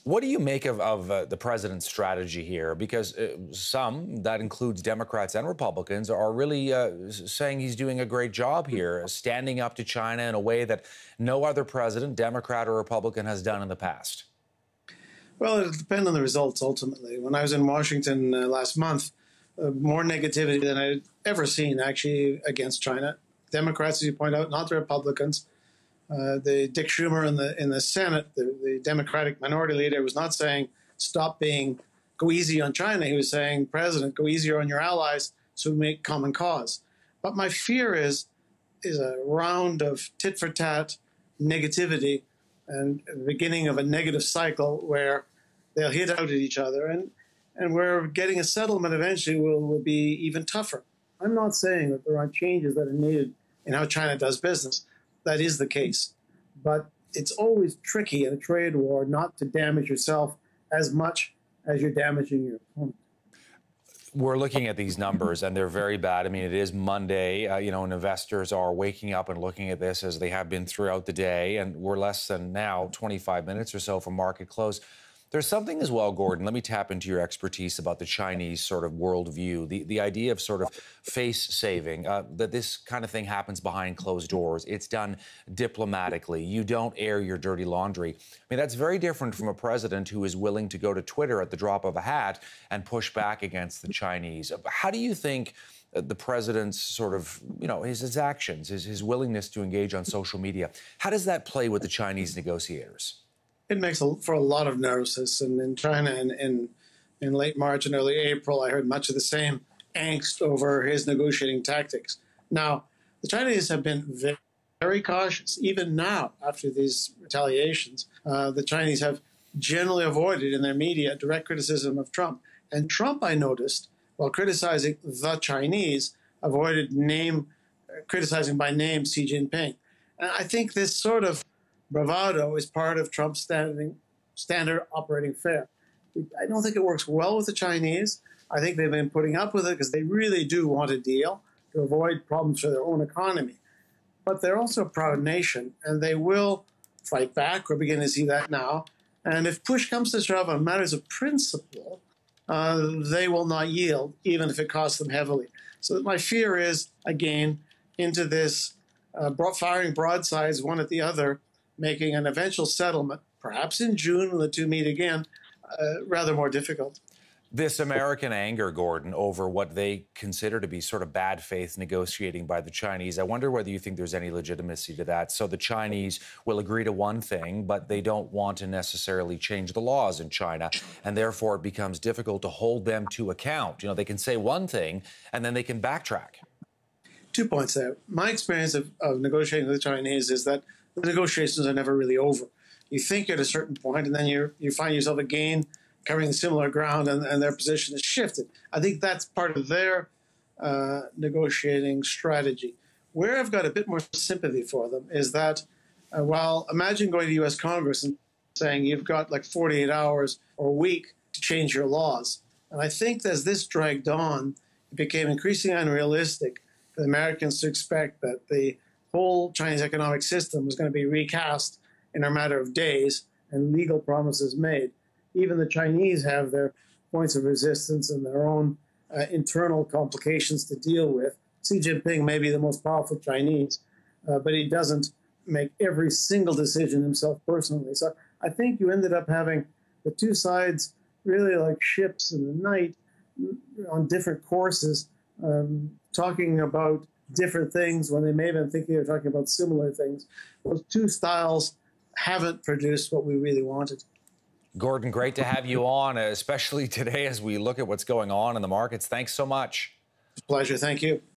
What do you make of the president's strategy here? Because some, that includes Democrats and Republicans, are really saying he's doing a great job here, standing up to China in a way that no other president, Democrat or Republican, has done in the past. Well, it'll depend on the results ultimately. When I was in Washington last month, more negativity than I'd ever seen actually against China. Democrats, as you point out, not the Republicans. The Dick Schumer in the Senate, the Democratic minority leader, was not saying go easy on China. He was saying, President, go easier on your allies so we make common cause. But my fear is a round of tit for tat negativity and the beginning of a negative cycle where they'll hit out at each other, and where getting a settlement eventually will be even tougher. I'm not saying that there aren't changes that are needed in how China does business. That is the case. But it's always tricky in a trade war not to damage yourself as much as you're damaging your opponent. We're looking at these numbers, and they're very bad. I mean, it is Monday, and investors are waking up and looking at this as they have been throughout the day, and we're less than now 25 minutes or so from market close. There's something as well, Gordon, let me tap into your expertise about the Chinese sort of worldview, the idea of sort of face saving, that this kind of thing happens behind closed doors. It's done diplomatically. You don't air your dirty laundry. I mean, that's very different from a president who is willing to go to Twitter at the drop of a hat and push back against the Chinese. How do you think the president's sort of, his actions, his willingness to engage on social media, how does that play with the Chinese negotiators? It makes for a lot of nervousness. And in China, in late March and early April, I heard much of the same angst over his negotiating tactics. Now, the Chinese have been very cautious. Even now, after these retaliations, the Chinese have generally avoided in their media direct criticism of Trump. And Trump, I noticed, while criticizing the Chinese, avoided criticizing by name Xi Jinping. And I think this sort of bravado is part of Trump's standard operating fare. I don't think it works well with the Chinese. I think they've been putting up with it because they really do want a deal to avoid problems for their own economy. But they're also a proud nation, and they will fight back. We're beginning to see that now. And if push comes to shove on matters of principle, they will not yield, even if it costs them heavily. So my fear is, again, into this firing broadsides one at the other, making an eventual settlement, perhaps in June when the two meet again, rather more difficult. This American anger, Gordon, over what they consider to be sort of bad faith negotiating by the Chinese, I wonder whether you think there's any legitimacy to that. So the Chinese will agree to one thing, but they don't want to necessarily change the laws in China, and therefore it becomes difficult to hold them to account. They can say one thing, and then they can backtrack. 2 points there. My experience of negotiating with the Chinese is that the negotiations are never really over. You think at a certain point, and then you find yourself again covering similar ground, and their position is shifted. I think that's part of their negotiating strategy. Where I've got a bit more sympathy for them is that, while imagine going to U.S. Congress and saying you've got like 48 hours or a week to change your laws. And I think as this dragged on, it became increasingly unrealistic for the Americans to expect that the whole Chinese economic system was going to be recast in a matter of days and legal promises made. Even the Chinese have their points of resistance and their own internal complications to deal with. Xi Jinping may be the most powerful Chinese, but he doesn't make every single decision himself personally. So I think you ended up having the two sides really like ships in the night on different courses, talking about different things when they may have been thinking they were talking about similar things. Those two styles haven't produced what we really wanted. Gordon, great to have you on, especially today as we look at what's going on in the markets. Thanks so much. Pleasure. Thank you.